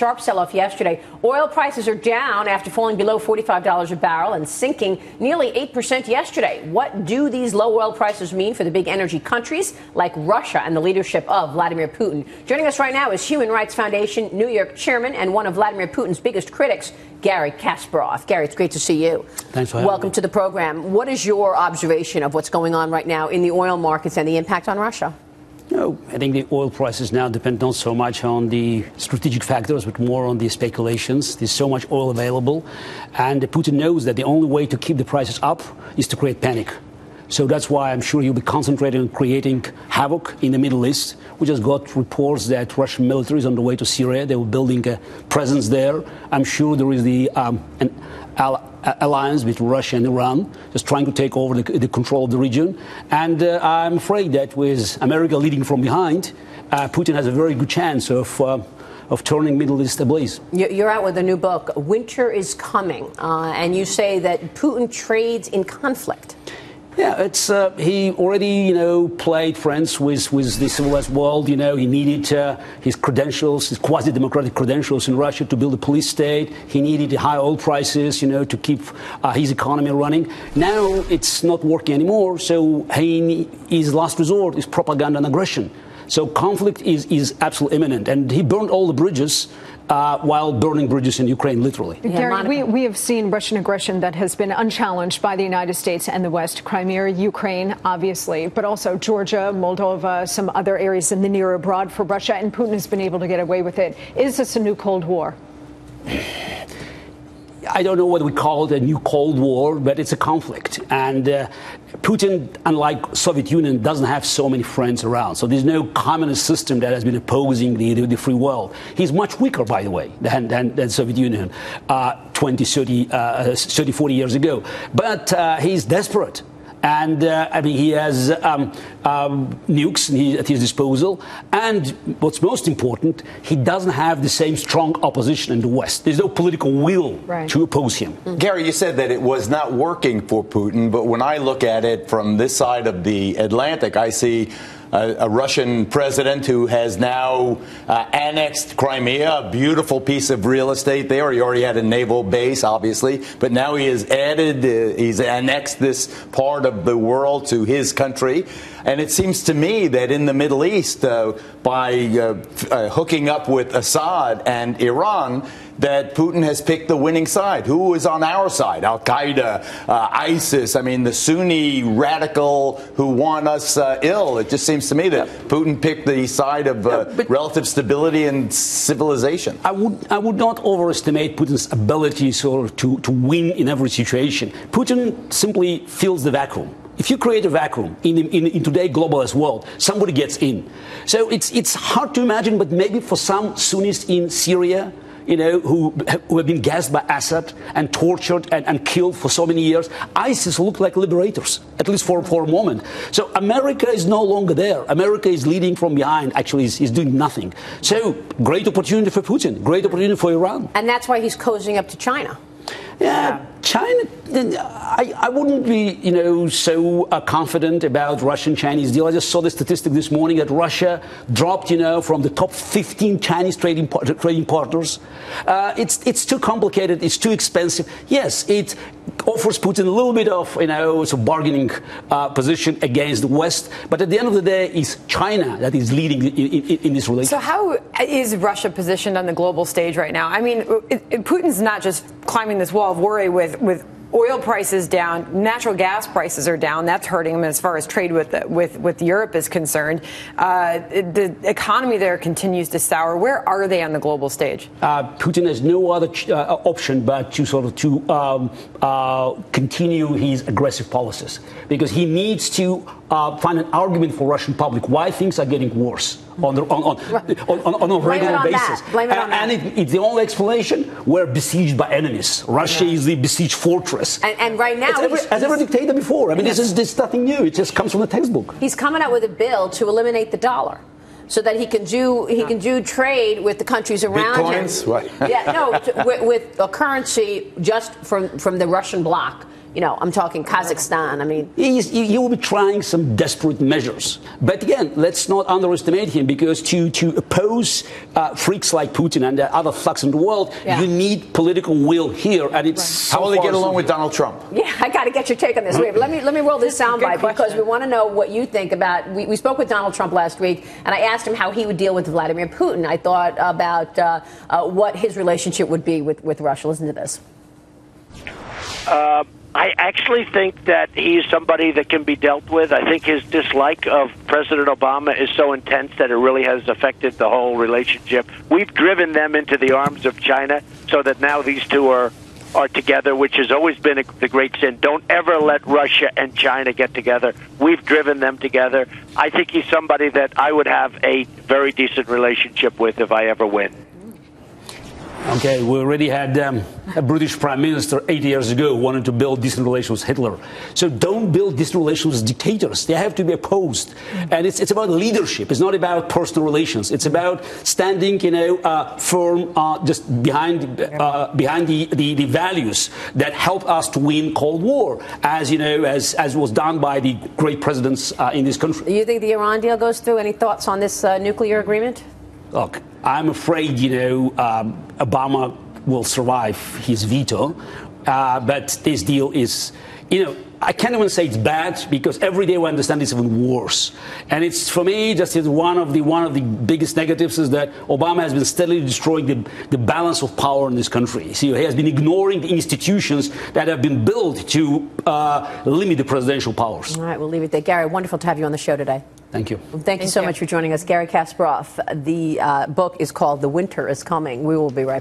sharp sell-off yesterday. Oil prices are down after falling below $45 a barrel and sinking nearly 8% yesterday. What do these low oil prices mean for the big energy countries like Russia and the leadership of Vladimir Putin? Joining us right now is Human Rights Foundation New York chairman and one of Vladimir Putin's biggest critics, Garry Kasparov. Garry, it's great to see you. Thanks for having me. Welcome to the program. What is your observation of what's going on right now in the oil markets and the impact on Russia? No, I think the oil prices now depend not so much on the strategic factors, but more on the speculations. There's so much oil available, and Putin knows that the only way to keep the prices up is to create panic. So that's why I'm sure he'll be concentrating on creating havoc in the Middle East. We just got reports that Russian military is on the way to Syria. They were building a presence there. I'm sure there is an alliance between Russia and Iran, just trying to take over the control of the region. And I'm afraid that with America leading from behind, Putin has a very good chance of turning Middle East ablaze. You're out with a new book, Winter is Coming, and you say that Putin trades in conflict. Yeah, it's he already, played friends with the civilized world. He needed his credentials, his quasi-democratic credentials in Russia to build a police state. He needed the high oil prices, to keep his economy running. Now it's not working anymore. So his last resort is propaganda and aggression. So conflict is absolutely imminent, and he burned all the bridges. While burning bridges in Ukraine, literally. Garry, we have seen Russian aggression that has been unchallenged by the United States and the West. Crimea, Ukraine, obviously, but also Georgia, Moldova, some other areas in the near abroad for Russia, and Putin has been able to get away with it. Is this a new Cold War? I don't know what we call it, a new Cold War, but it's a conflict. And Putin, unlike Soviet Union, doesn't have so many friends around. So there's no communist system that has been opposing the free world. He's much weaker, by the way, than Soviet Union 20, 30, 40 years ago. But he's desperate. And he has nukes at his disposal. And what's most important, he doesn't have the same strong opposition in the West. There's no political will to oppose him. Gary, you said that it was not working for Putin. But when I look at it from this side of the Atlantic, I see a Russian president who has now annexed Crimea, a beautiful piece of real estate there. He already had a naval base, obviously, but now he has he's annexed this part of the world to his country. And it seems to me that in the Middle East, by hooking up with Assad and Iran, that Putin has picked the winning side. Who is on our side? Al-Qaeda, ISIS, the Sunni radical who want us ill. It just seems to me that Putin picked the side of relative stability and civilization. I would not overestimate Putin's ability to win in every situation. Putin simply fills the vacuum. If you create a vacuum in today's globalized world, somebody gets in. So it's hard to imagine, but maybe for some Sunnis in Syria, who have been gassed by Assad and tortured and killed for so many years, ISIS look like liberators, at least for a moment. So America is no longer there. America is leading from behind, actually is doing nothing. So great opportunity for Putin, great opportunity for Iran. And that's why he's cozying up to China. Yeah, China, I wouldn't be, so confident about Russian-Chinese deal. I just saw the statistic this morning that Russia dropped, from the top 15 Chinese trading partners. It's too complicated. It's too expensive. Yes, it offers Putin a little bit of, bargaining position against the West. But at the end of the day, it's China that is leading in this relationship. So how is Russia positioned on the global stage right now? Putin's not just climbing this wall of worry with oil prices down, natural gas prices are down. That's hurting him as far as trade with Europe is concerned. The economy there continues to sour. Where are they on the global stage? Putin has no other option but to continue his aggressive policies, because he needs to find an argument for Russian public why things are getting worse on a regular basis. And it's the only explanation. We're besieged by enemies. Russia is the besieged fortress. And right now, as every dictator before. This is nothing new. It just comes from the textbook. He's coming out with a bill to eliminate the dollar, so that he can do trade with the countries around Bitcoins? him. What? Yeah, no, with a currency just from the Russian bloc, I'm talking Kazakhstan. I mean, he will be trying some desperate measures. But again, let's not underestimate him, because to oppose freaks like Putin and other thugs in the world, you need political will here. And it's how will they get along with Donald Trump? Yeah, I got to get your take on this. Wait, let me roll this soundbite, because we want to know what you think about. We spoke with Donald Trump last week, and I asked him how he would deal with Vladimir Putin. I thought about what his relationship would be with Russia. Listen to this. I actually think that he's somebody that can be dealt with. I think his dislike of President Obama is so intense that it really has affected the whole relationship. We've driven them into the arms of China, so that now these two are together, which has always been the great sin. Don't ever let Russia and China get together. We've driven them together. I think he's somebody that I would have a very decent relationship with if I ever win. Okay, we already had a British Prime Minister 8 years ago who wanted to build decent relations with Hitler. So don't build decent relations with dictators. They have to be opposed. And it's about leadership. It's not about personal relations. It's about standing, firm just behind the values that helped us to win Cold War, as was done by the great presidents in this country. Do you think the Iran deal goes through? Any thoughts on this nuclear agreement? Look, I'm afraid, Obama will survive his veto, but this deal is, I can't even say it's bad, because every day we understand it's even worse. And it's, for me, just one of the biggest negatives is that Obama has been steadily destroying the balance of power in this country. See, he has been ignoring the institutions that have been built to limit the presidential powers. All right, we'll leave it there. Garry, wonderful to have you on the show today. Thank you. Well, thank you so much for joining us. Garry Kasparov. The book is called The Winter is Coming. We will be right back.